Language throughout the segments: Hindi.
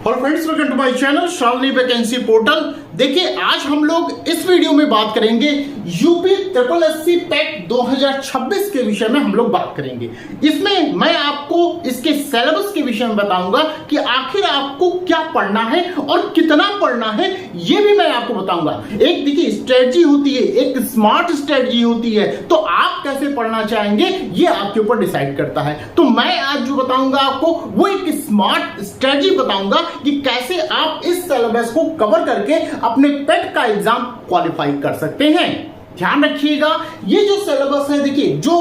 Hello friends, welcome to my channel Shalini vacancy portal. देखिए, आज हम लोग इस वीडियो में बात करेंगे यूपी ट्रिपल एससी पैट 2026 के विषय में हम लोग बात करेंगे। इसमें मैं आपको इसके सिलेबस के विषय में बताऊंगा कि आखिर आपको क्या पढ़ना है और कितना पढ़ना है, ये भी मैं आपको बताऊंगा। एक देखिए स्ट्रेटजी होती है, एक स्मार्ट स्ट्रेटजी होती है, तो आप कैसे पढ़ना चाहेंगे ये आपके ऊपर डिसाइड करता है। तो मैं आज जो बताऊंगा आपको वो एक स्मार्ट स्ट्रेटजी बताऊंगा कि कैसे आप इस सिलेबस को कवर करके अपने पेट का एग्जाम क्वालिफाई कर सकते हैं। ध्यान रखिएगा, ये जो सिलेबस है, देखिए जो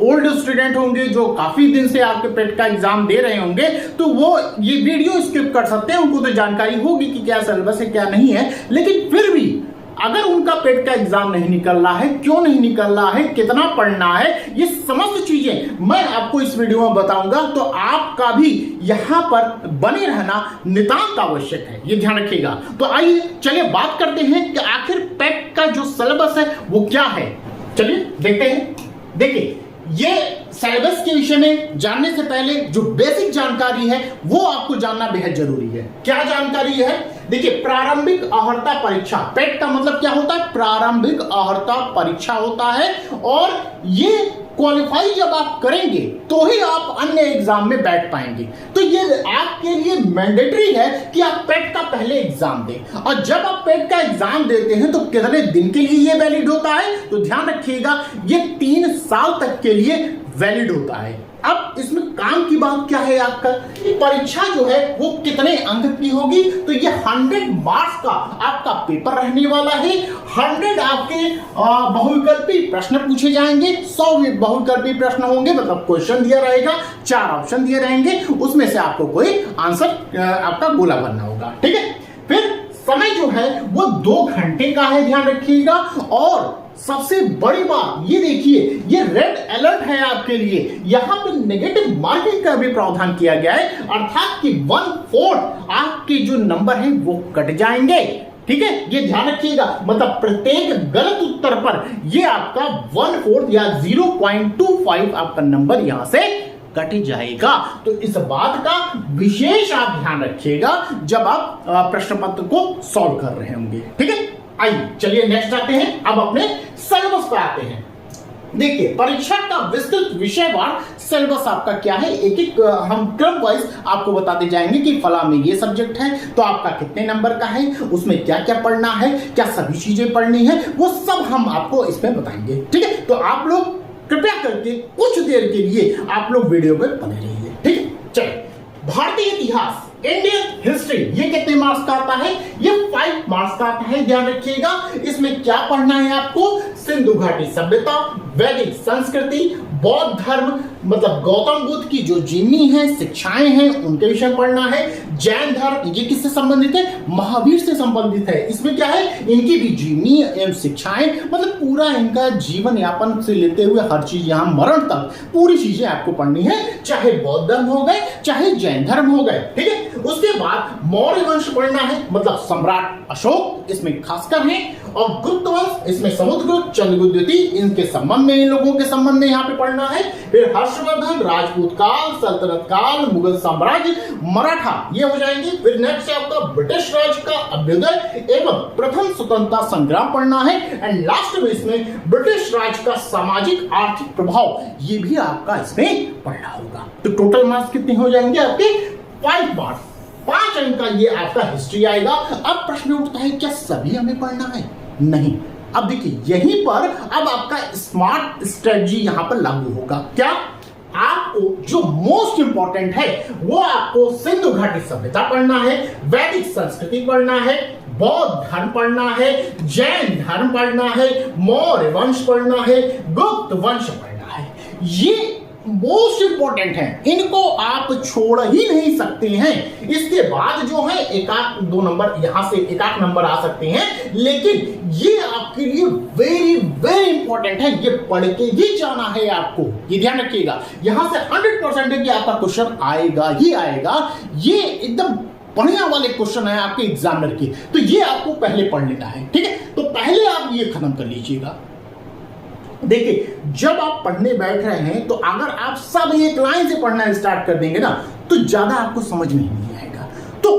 ओल्ड स्टूडेंट होंगे, जो काफी दिन से आपके पेट का एग्जाम दे रहे होंगे, तो वो ये वीडियो स्किप कर सकते हैं। उनको तो जानकारी होगी कि क्या सिलेबस है क्या नहीं है, लेकिन फिर भी अगर उनका पेट का एग्जाम नहीं निकल रहा है, क्यों नहीं निकल रहा है, कितना पढ़ना है, ये समस्त चीजें मैं आपको इस वीडियो में बताऊंगा। तो आपका भी यहां पर बने रहना नितांत आवश्यक है, ये ध्यान रखिएगा। तो आइए चलिए बात करते हैं कि आखिर पेट का जो सिलेबस है वो क्या है। चलिए देखते हैं। देखिए, ये सिलेबस के विषय में जानने से पहले जो बेसिक जानकारी है वो आपको जानना बेहद जरूरी है। क्या जानकारी है? देखिए, प्रारंभिक अर्हता परीक्षा, पेट का मतलब क्या होता है? प्रारंभिक अर्हता परीक्षा होता है, और ये क्वालिफाई जब आप करेंगे तो ही आप अन्य एग्जाम में बैठ पाएंगे। तो ये आपके लिए मैंडेटरी है कि आप पेट का पहले एग्जाम दें। और जब आप पेट का एग्जाम देते हैं तो कितने दिन के लिए ये वैलिड होता है? तो ध्यान रखिएगा, ये 3 साल तक के लिए वैलिड होता है। अब इसमें काम की बात क्या है आपका, परीक्षा जो है वो कितने अंक की होगी? तो ये 100 मार्क्स का आपका पेपर रहने वाला है। 100 आपके बहुविकल्पी प्रश्न पूछे जाएंगे, 100 बहुविकल्पी प्रश्न होंगे, मतलब क्वेश्चन दिया रहेगा, 4 ऑप्शन दिए रहेंगे, उसमें से आपको कोई आंसर आपका गोला भरना होगा। ठीक है, फिर समय जो है वो 2 घंटे का है, ध्यान रखिएगा। और सबसे बड़ी बात ये देखिए, ये रेड अलर्ट है आपके लिए, यहां पे नेगेटिव मार्किंग का भी प्रावधान किया गया है, अर्थात कि 1/4 आपके जो नंबर है वो कट जाएंगे। ठीक है, ये ध्यान रखिएगा, मतलब प्रत्येक गलत उत्तर पर ये आपका 1/4 या 0.25 आपका नंबर यहां से कट जाएगा। तो इस बात का विशेष आप ध्यान रखिएगा जब आप प्रश्न पत्र को सॉल्व कर रहे होंगे। ठीक है, आइए चलिए नेक्स्ट आते हैं, अब अपने सिलेबस पे आते हैं। देखिए, परीक्षा का विस्तृत विषयवार सिलेबस आपका क्या है, एक एक हम क्रम वाइज आपको बताते जाएंगे कि फला में ये सब्जेक्ट है तो आपका कितने नंबर का है, उसमें क्या क्या पढ़ना है, क्या सभी चीजें पढ़नी है, वो सब हम आपको इसमें बताएंगे। ठीक है, तो आप लोग कृपया करके कुछ देर के लिए आप लोग वीडियो पे बने रहिए। ठीक है, चलिए, भारतीय इतिहास, इंडियन हिस्ट्री, ये कितने मार्क्स का आता है? ये 5 मार्क्स का आता है, ध्यान रखिएगा। इसमें क्या पढ़ना है आपको? सिंधु घाटी सभ्यता, वैदिक संस्कृति, बौद्ध धर्म, मतलब गौतम बुद्ध की जो जीवनी है, शिक्षाएं हैं, उनके विषय पढ़ना है। जैन धर्म, ये किससे संबंधित है? महावीर से संबंधित है। इसमें क्या है? इनकी भी जीवनी एवं शिक्षाएं, मतलब पूरा इनका जीवन यापन से लेते हुए हर चीज, यहाँ मरण तक पूरी चीजें आपको पढ़नी है, चाहे बौद्ध धर्म हो गए चाहे जैन धर्म हो गए। ठीक है, उसके बाद मौर्य वंश पढ़ना है, मतलब सम्राट अशोक इसमें खासकर है, और गुप्त वंश, इसमें समुद्रगुप्त, चंद्रगुप्त द्वितीय, इनके संबंध में, इन लोगों के संबंध में यहाँ पे पढ़ना है। फिर हर्षवर्धन, राजपूत काल, सल्तनत काल, मुगल साम्राज्य, मराठा, ये हो जाएंगे। फिर नेक्स्ट आपका ब्रिटिश राज का अभ्युदय एवं प्रथम स्वतंत्रता संग्राम पढ़ना है। एंड लास्ट में इसमें ब्रिटिश राज का सामाजिक आर्थिक प्रभाव, ये भी आपका इसमें पढ़ना होगा। तो टोटल मार्क्स कितने हो जाएंगे आपके? 5 मार्क्स, 5 अंक का ये आपका हिस्ट्री आएगा। अब प्रश्न उठता है, क्या सभी हमें पढ़ना है? नहीं। अब देखिए, यहीं पर अब आपका स्मार्ट स्ट्रेटजी यहां पर लागू होगा। क्या? आपको जो मोस्ट इंपॉर्टेंट है वो आपको सिंधु घाटी सभ्यता पढ़ना है, वैदिक संस्कृति पढ़ना है, बौद्ध धर्म पढ़ना है, जैन धर्म पढ़ना है, मौर्य वंश पढ़ना है, गुप्त वंश पढ़ना है। ये मोस्ट इंपॉर्टेंट है, इनको आप छोड़ ही नहीं सकते हैं। इसके बाद जो है एक आध 2 नंबर यहां से एक आध नंबर आ सकते हैं, लेकिन ये आपके लिए वेरी वेरी इंपॉर्टेंट है, ये पढ़ के ही जाना है आपको, ये ध्यान रखिएगा। यहां से 100% है कि आपका क्वेश्चन आएगा ही आएगा। ये एकदम बढ़िया वाले क्वेश्चन है आपके एग्जामिनर के, तो ये आपको पहले पढ़ लेना है। ठीक है, तो पहले आप ये खत्म कर लीजिएगा। देखिए, जब आप पढ़ने बैठ रहे हैं तो अगर आप सब एक लाइन से पढ़ना स्टार्ट कर देंगे ना तो ज्यादा आपको समझ में नहीं आएगा। तो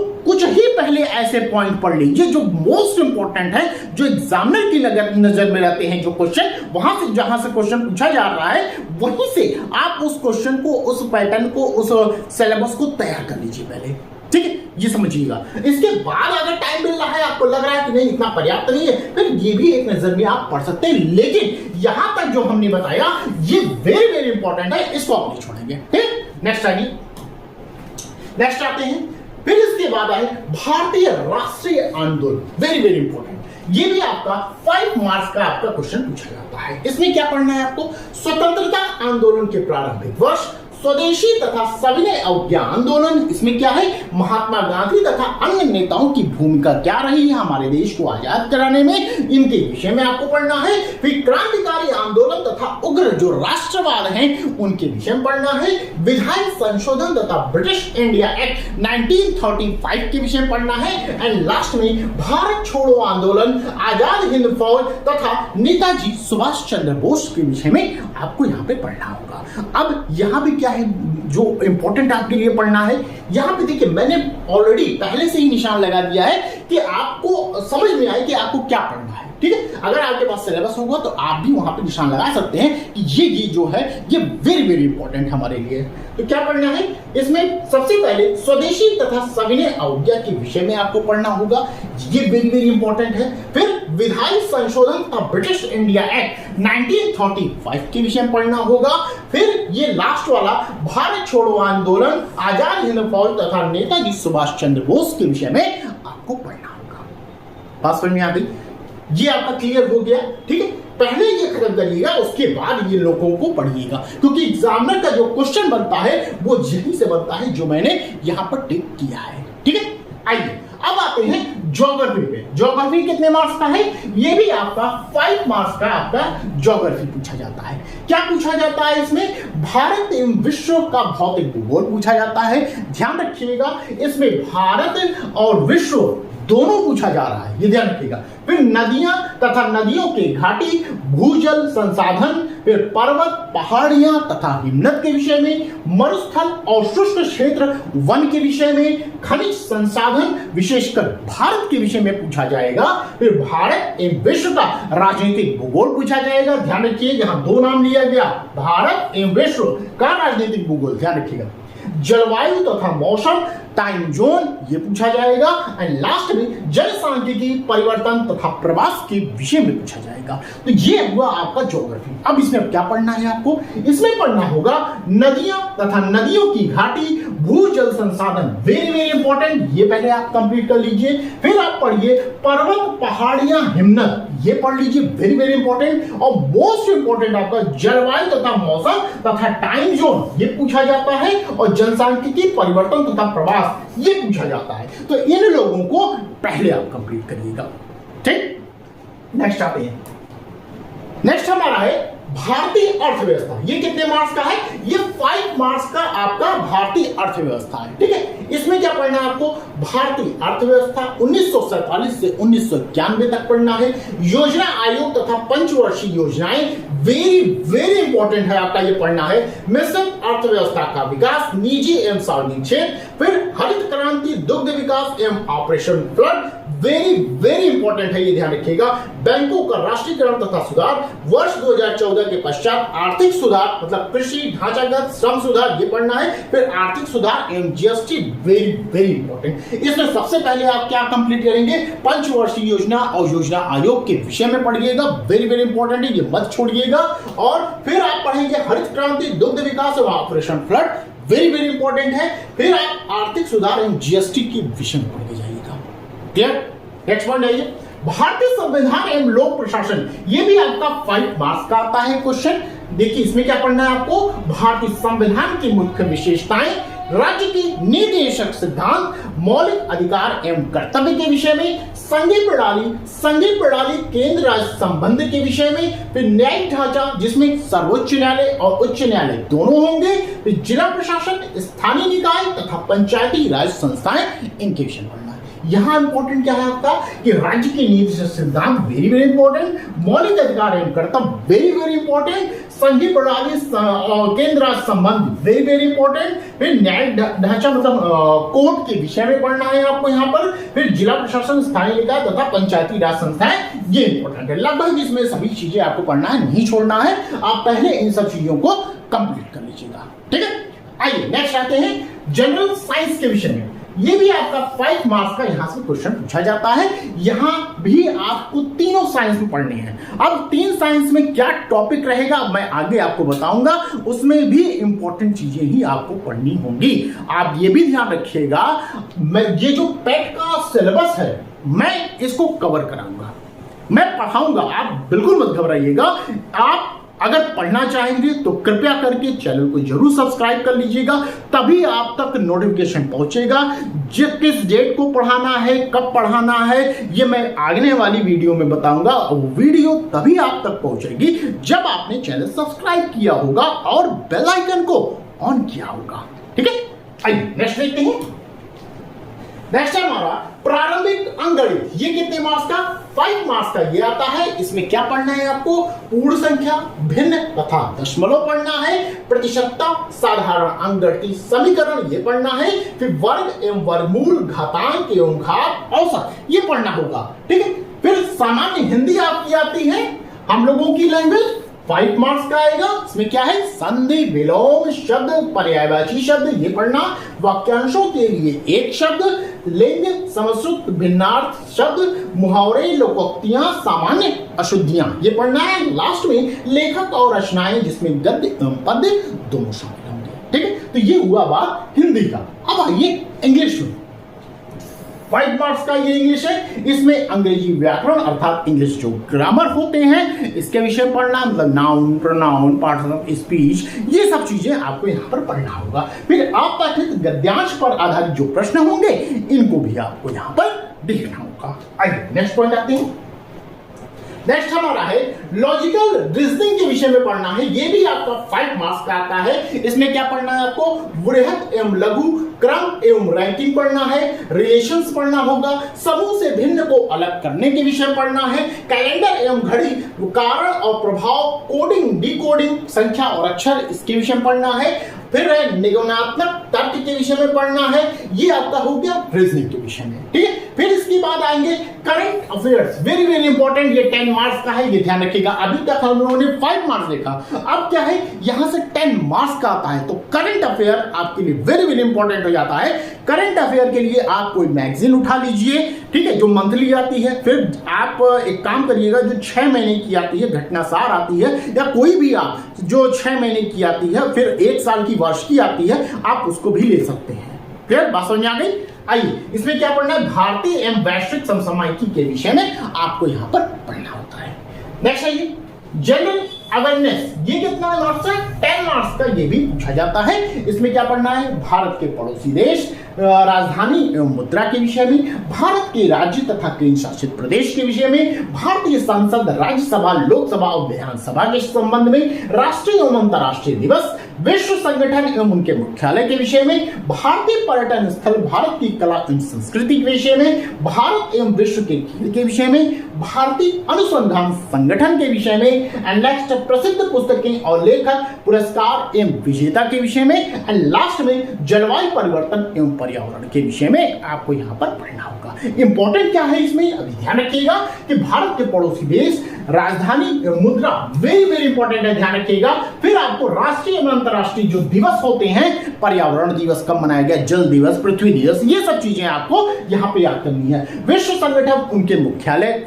पहले ऐसे पॉइंट पढ़ लीजिए जो मोस्ट इंपॉर्टेंट है, जो एग्जामिनर की नजर में रहते हैं, जो क्वेश्चन वहां से जहां से क्वेश्चन पूछा जा रहा है वहीं से आप उस क्वेश्चन को, उस पैटर्न को, उस सिलेबस को तैयार कर लीजिए पहले, ठीक है, ये समझिएगा। इसके बाद अगर टाइम मिल रहा है, आपको लग रहा है कि नहीं इतना पर्याप्त नहीं है, फिर ये भी एक नजर में आप पढ़ सकते हैं, लेकिन यहां तक जो हमने बताया ये वेरी वेरी इंपॉर्टेंट है, इसको आप नहीं छोड़ेंगे। ठीक, नेक्स्ट आइए, नेक्स्ट आते हैं। फिर इसके बाद आए भारतीय राष्ट्रीय आंदोलन, वेरी वेरी इंपॉर्टेंट। ये भी आपका 5 मार्क्स का आपका क्वेश्चन पूछा जाता है। इसमें क्या पढ़ना है आपको? स्वतंत्रता आंदोलन के प्रारंभिक वर्ष, स्वदेशी तथा सविनय अवज्ञा आंदोलन, इसमें क्या है, महात्मा गांधी तथा अन्य नेताओं की भूमिका क्या रही है हमारे देश को आजाद कराने में, इनके विषय में आपको पढ़ना है। फिर क्रांतिकारी आंदोलन तथा उग्र जो राष्ट्रवाद हैं उनके विषय में पढ़ना है। विधायी संशोधन तथा ब्रिटिश इंडिया एक्ट 1935 के विषय में पढ़ना है। एंड लास्ट में भारत छोड़ो आंदोलन, आजाद हिंद फौज तथा नेताजी सुभाष चंद्र बोस के विषय में आपको यहाँ पे पढ़ना होगा। अब यहाँ पे क्या है जो इंपॉर्टेंट आपके लिए पढ़ना है, यहां पे देखिए मैंने ऑलरेडी पहले से ही निशान लगा दिया है कि आपको समझ में आए कि आपको क्या पढ़ना है। ठीक है, अगर आपके पास सिलेबस होगा तो आप भी वहां पे निशान लगा सकते हैं कि ये जो है ये वेरी वेरी इंपॉर्टेंट हमारे लिए। तो क्या पढ़ना है इसमें? सबसे पहले स्वदेशी तथा सविनय अवज्ञा के विषय में आपको पढ़ना होगा, ये वेरी वेरी इंपॉर्टेंट है। फिर विधायी संशोधन तथा ब्रिटिश इंडिया एक्ट 1935 के विषय में पढ़ना होगा। फिर ये लास्ट वाला भारत छोड़ो आंदोलन, आजाद हिंद फौज तथा नेताजी सुभाष चंद्र बोस के विषय में आपको पढ़ना होगा। बात समझ में आ गई? ये आपका क्लियर हो गया। ठीक है, पहले ये खत्म करिएगा, उसके बाद ये लोगों को पढ़िएगा, क्योंकि एग्जामिनर का जो क्वेश्चन बनता है वो यहीं से बनता है जो मैंने यहां पर टिक किया है। ठीक है, आइए अब आते हैं ज्योग्राफी पे। ज्योग्राफी कितने मार्क्स का है? ये भी आपका 5 मार्क्स का आपका ज्योग्राफी पूछा जाता है। क्या पूछा जाता है इसमें? भारत एवं विश्व का भौतिक भूगोल पूछा जाता है। ध्यान रखिएगा, इसमें भारत और विश्व दोनों पूछा जा रहा है, ये ध्यान रखिएगा। फिर नदियां तथा नदियों के घाटी, भूजल संसाधन, फिर पर्वत, पहाड़ियां तथा हिमनद के विषय में, मरुस्थल और शुष्क क्षेत्र, वन के विषय में, खनिज संसाधन विशेषकर भारत के विषय में पूछा जाएगा। फिर भारत एवं विश्व का राजनीतिक भूगोल पूछा जाएगा। ध्यान रखिए, यहां 2 नाम लिया गया, भारत एवं विश्व का राजनीतिक भूगोल, ध्यान रखिएगा। जलवायु तथा मौसम, टाइम जोन, ये पूछा जाएगा। एंड लास्ट में जनसांख्यिकी, परिवर्तन तथा प्रवास के विषय में पूछा जाएगा। तो ये हुआ आपका ज्योग्राफी। अब इसमें क्या पढ़ना है आपको? इसमें पढ़ना होगा नदियां तथा नदियों की घाटी, भूजल संसाधन, वेरी वेरी इंपॉर्टेंट, ये पहले आप कंप्लीट कर लीजिए। फिर आप पढ़िए पर्वत, पहाड़ियां, हिमनद, ये पढ़ लीजिए, वेरी वेरी इंपॉर्टेंट। और मोस्ट इंपॉर्टेंट आपका जलवायु तथा मौसम तथा टाइम जोन, ये पूछा जाता है। और जनसांख्यिकी, परिवर्तन तथा प्रवास, ये पूछा जाता है। तो इन लोगों को पहले आप कंप्लीट करिएगा। ठीक, नेक्स्ट आते हैं। नेक्स्ट हमारा है भारतीय अर्थव्यवस्था। ये कितने मार्क्स का है? ये 5 मार्क्स का आपका भारतीय अर्थव्यवस्था है। ठीक है, इसमें क्या पढ़ना है आपको? भारतीय अर्थव्यवस्था 1947 से 1991 तक पढ़ना है। योजना आयोग तथा पंचवर्षीय योजनाएं, वेरी वेरी इंपॉर्टेंट है आपका, ये पढ़ना है। मिश्रित अर्थव्यवस्था का विकास, निजी एवं सार्वजनिक क्षेत्र, फिर हरित क्रांति, दुग्ध विकास एवं operation flood, very very important है, ये ध्यान रखिएगा। बैंकों का राष्ट्रीयकरण तथा सुधार, वर्ष 2014 के पश्चात आर्थिक सुधार, मतलब कृषि, ढांचागत, श्रम सुधार, ये पढ़ना है। फिर आर्थिक सुधार एवं जीएसटी, वेरी वेरी इंपॉर्टेंट। इसमें सबसे पहले आप क्या कंप्लीट करेंगे? पंचवर्षीय योजना और योजना आयोग के विषय में पढ़िएगा, वेरी वेरी इंपॉर्टेंट है, ये मत छोड़िएगा। और फिर आप पढ़ेंगे हरित क्रांति, दुग्ध विकास और operation flood, very very important है। फिर आप आर्थिक सुधार एवं जीएसटी के विषय में पढ़ के जाइएगा। नेक्स्ट पॉइंट है भारतीय संविधान एवं लोक प्रशासन, ये भी आपका 5 मार्क्स का आता है क्वेश्चन। देखिए इसमें क्या पढ़ना है आपको? भारतीय संविधान की मुख्य विशेषताएं, राज्य की नीतिनिर्देशक सिद्धांत, मौलिक अधिकार एवं कर्तव्य के विषय में, संघीय प्रणाली केंद्र राज्य संबंध के विषय में, फिर न्यायिक ढांचा जिसमें सर्वोच्च न्यायालय और उच्च न्यायालय दोनों होंगे, फिर जिला प्रशासन, स्थानीय निकाय तथा पंचायती राज संस्थाएं, इनके विषय में पढ़ना है। यहाँ इंपॉर्टेंट क्या है आपका कि राज्य के नीति से सिद्धांत वेरी वेरी इंपॉर्टेंट, मौलिक अधिकार एवं कर्तव्य वेरी वेरी इंपॉर्टेंट, संघीय प्रणाली केंद्र राज्य संबंध वेरी वेरी इंपॉर्टेंट, फिर न्याय ढांचा मतलब कोर्ट के विषय में पढ़ना है आपको यहाँ पर, फिर जिला प्रशासन, स्थानीय निकाय तथा पंचायती राज संस्थाएं ये इंपॉर्टेंट है। लगभग इसमें सभी चीजें आपको पढ़ना है, नहीं छोड़ना है, आप पहले इन सब चीजों को कंप्लीट कर लीजिएगा, ठीक है। आइए नेक्स्ट आते हैं जनरल साइंस के विषय में। ये भी आपका 5 मार्क्स का यहां से क्वेश्चन पूछा जाता है। यहां भी आपको तीनों साइंस में पढ़ने हैं। अब 3 साइंस में क्या टॉपिक रहेगा मैं आगे आपको बताऊंगा, उसमें भी इंपॉर्टेंट चीजें ही आपको पढ़नी होंगी। आप ये भी ध्यान रखिएगा, ये जो पेट का सिलेबस है मैं इसको कवर कराऊंगा, मैं पढ़ाऊंगा, आप बिल्कुल मत घबराइएगा। आप अगर पढ़ना चाहेंगे तो कृपया करके चैनल को जरूर सब्सक्राइब कर लीजिएगा, तभी आप तक नोटिफिकेशन पहुंचेगा। किस डेट को पढ़ाना है, कब पढ़ाना है, ये मैं आगे वाली वीडियो में बताऊंगा। वो वीडियो तभी आप तक पहुंचेगी जब आपने चैनल सब्सक्राइब किया होगा और बेल आइकन को ऑन किया होगा, ठीक है। आइए नेक्स्ट देखते हैं। नेक्स्ट है हमारा प्रारंभिक अंकगणित। ये कितने मार्क्स का? 5 मार्क्स का ये आता है। इसमें क्या पढ़ना है आपको? पूर्ण संख्या, भिन्न तथा दशमलव पढ़ना है, प्रतिशतता, साधारण अंकगणितीय समीकरण ये पढ़ना है, फिर वर्ग एवं वर्गमूल, घातांक एवं घात, औसत ये पढ़ना होगा, ठीक है। फिर सामान्य हिंदी आपकी आती है, हम लोगों की लैंग्वेज 5 मार्क्स का आएगा। इसमें क्या है? संधि, विलोम शब्द, पर्यायवाची शब्द ये पढ़ना, वाक्यांशों के लिए एक शब्द, लिंग, समश्रुत, भिन्नार्थ शब्द, मुहावरे, लोकोक्तियां, सामान्य अशुद्धियां ये पढ़ना है। लास्ट में लेखक और रचनाएं जिसमें गद्य एवं पद्य दोनों शामिल होंगे, ठीक है। तो ये हुआ बात हिंदी का। अब आइए इंग्लिश में। 5 मार्क्स का ये इंग्लिश है। इसमें अंग्रेजी व्याकरण अर्थात इंग्लिश जो ग्रामर होते हैं इसके विषय पढ़ना, मतलब noun, pronoun, parts of speech ये सब चीजें आपको यहाँ पर पढ़ना होगा। फिर अपठित गद्यांश पर आधारित जो प्रश्न होंगे इनको भी आपको यहाँ पर देखना होगा। आइए नेक्स्ट पॉइंट आते हैं। नेक्स्ट हमारा है लॉजिकल रीजनिंग के विषय में पढ़ना है। ये भी आपका 5 मार्क्स का आता है। इसमें क्या पढ़ना है आपको? बृहत एवं लघु, क्रम एवं रैंकिंग पढ़ना है, रिलेशंस पढ़ना होगा, समूह से भिन्न को अलग करने के विषय पढ़ना है, कैलेंडर एवं घड़ी, कारण और प्रभाव, कोडिंग, डिकोडिंग, संख्या और अक्षर इसके विषय में पढ़ना है। फिर है निगमनात्मक तर्क के विषय में पढ़ना है। ये आपका हो गया रीजनिंग के विषय में, ठीक है। फिर इसके बाद आएंगे current affairs, very very important. ये 10 मार्क्स का है, ये ध्यान रखिएगा। अभी तक हम लोगों ने 5 मार्क्स देखा, अब क्या है यहां से 10 मार्क्स का आता है। तो करंट अफेयर आपके लिए वेरी वेरी इंपॉर्टेंट हो जाता है। करंट अफेयर के लिए आप कोई मैगजीन उठा लीजिए, ठीक है, जो मंथली आती है। फिर आप एक काम करिएगा, जो 6 महीने की आती है, घटनासार आती है, या कोई भी आप जो 6 महीने की आती है, फिर 1 साल की वर्ष की आती है, आप उसको भी ले सकते हैं। फिर बात समझ आ गई। आइए इसमें क्या पढ़ना है? भारतीय एवं वैश्विक समसामयिकी के विषय में आपको यहाँ पर पढ़ना होता है। नेक्स्ट आइए जनरल अवेयरनेस। ये कितना मार्क्स है? 10 मार्क्स का ये भी पूछा जाता है। इसमें क्या पढ़ना है? भारत के पड़ोसी देश, राजधानी एवं मुद्रा के विषय में, भारत के राज्य तथा केंद्र शासित प्रदेश के विषय में, भारतीय संसद, राज्यसभा, लोकसभा और विधानसभा के संबंध में, राष्ट्रीय एवं अंतर्राष्ट्रीय दिवस, विश्व संगठन एवं उनके मुख्यालय के विषय में, भारतीय पर्यटन स्थल, भारत की कला एवं संस्कृति के विषय में, भारत एवं विश्व के खेल के विषय में, भारतीय अनुसंधान संगठन के विषय में, एंड नेक्स्ट प्रसिद्ध पुस्तकें और लेखक, पुरस्कार एवं विजेता के विषय में, एंड लास्ट में जलवायु परिवर्तन एवं पर्यावरण के विषय में आपको यहाँ पर पढ़ना होगा। इंपॉर्टेंट क्या है इसमें? अभी ध्यान रखिएगा कि भारत के पड़ोसी देश, राजधानी एवं मुद्रा वेरी वेरी इंपॉर्टेंट है, ध्यान रखिएगा। फिर आपको राष्ट्रीय एवं अंतर्राष्ट्रीय जो दिवस होते हैं, पर्यावरण दिवस कब मनाया गया, जल दिवस, पृथ्वी दिवस, ये सब चीजें आपको यहाँ पे याद करनी है। विश्व संगठन, उनके मुख्यालय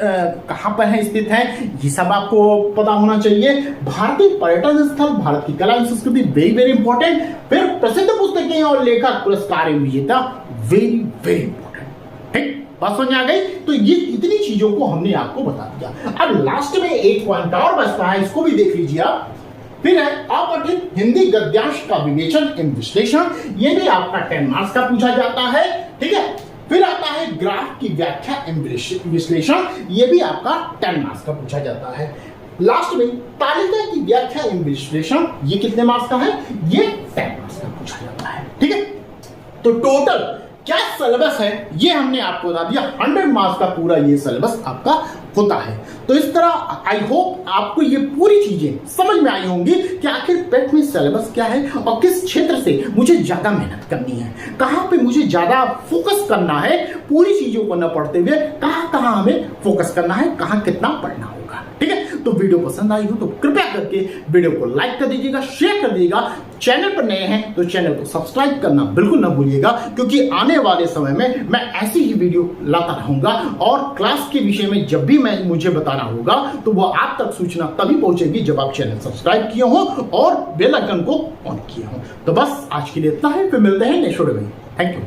कहाँ पर है, स्थित है, ये सब आपको पता होना चाहिए। भारतीय पर्यटन स्थल, भारत की कला एवं संस्कृति वेरी वेरी इंपॉर्टेंट। फिर प्रसिद्ध पुस्तकें और लेखक, पुरस्कार एवं विजेता वेरी वेरी इंपॉर्टेंट, ठीक। बात समझ आ गई। तो ये इतनी चीजों को हमने आपको बता दिया। अब लास्ट में एक पॉइंट और बचता है, इसको भी देख लीजिए आप। फिर है अपठित हिंदी गद्यांश का विवेचन एवं विश्लेषण। ये भी आपका 10 मार्क्स का पूछा जाता है, ठीक है। फिर आता है ग्राफ की व्याख्या एवं विश्लेषण। ये भी आपका 10 मार्क्स का पूछा जाता है। लास्ट में तालिका की व्याख्या एवं विश्लेषण, ये कितने मार्क्स का है? ये 10 मार्क्स का पूछा जाता है, ठीक है। तो टोटल क्या सिलेबस है ये हमने आपको बता दिया। 100 मार्क्स का पूरा ये सिलेबस आपका होता है। तो इस तरह आई होप आपको ये पूरी चीजें समझ में आई होंगी कि आखिर पेट में सिलेबस क्या है और किस क्षेत्र से मुझे ज्यादा मेहनत करनी है, कहां पे मुझे ज्यादा फोकस करना है, पूरी चीजों को न पढ़ते हुए कहां कहां हमें फोकस करना है, कहां कितना पढ़ना होगा। ठीक है, तो वीडियो पसंद आई हो तो कृपया करके वीडियो को लाइक कर दीजिएगा, शेयर कर दीजिएगा। चैनल पर नए हैं तो चैनल को सब्सक्राइब करना बिल्कुल ना भूलिएगा, क्योंकि आने वाले समय में मैं ऐसी ही वीडियो लाता रहूंगा और क्लास के विषय में जब भी मैं मुझे बताना होगा तो वो आप तक सूचना तभी पहुंचेगी जब आप चैनल सब्सक्राइब किए हो और बेल आइकन को ऑन किए हो। तो बस आज के लिए इतना है, फिर मिलते हैं नेक्स्ट वीडियो में। Thank you.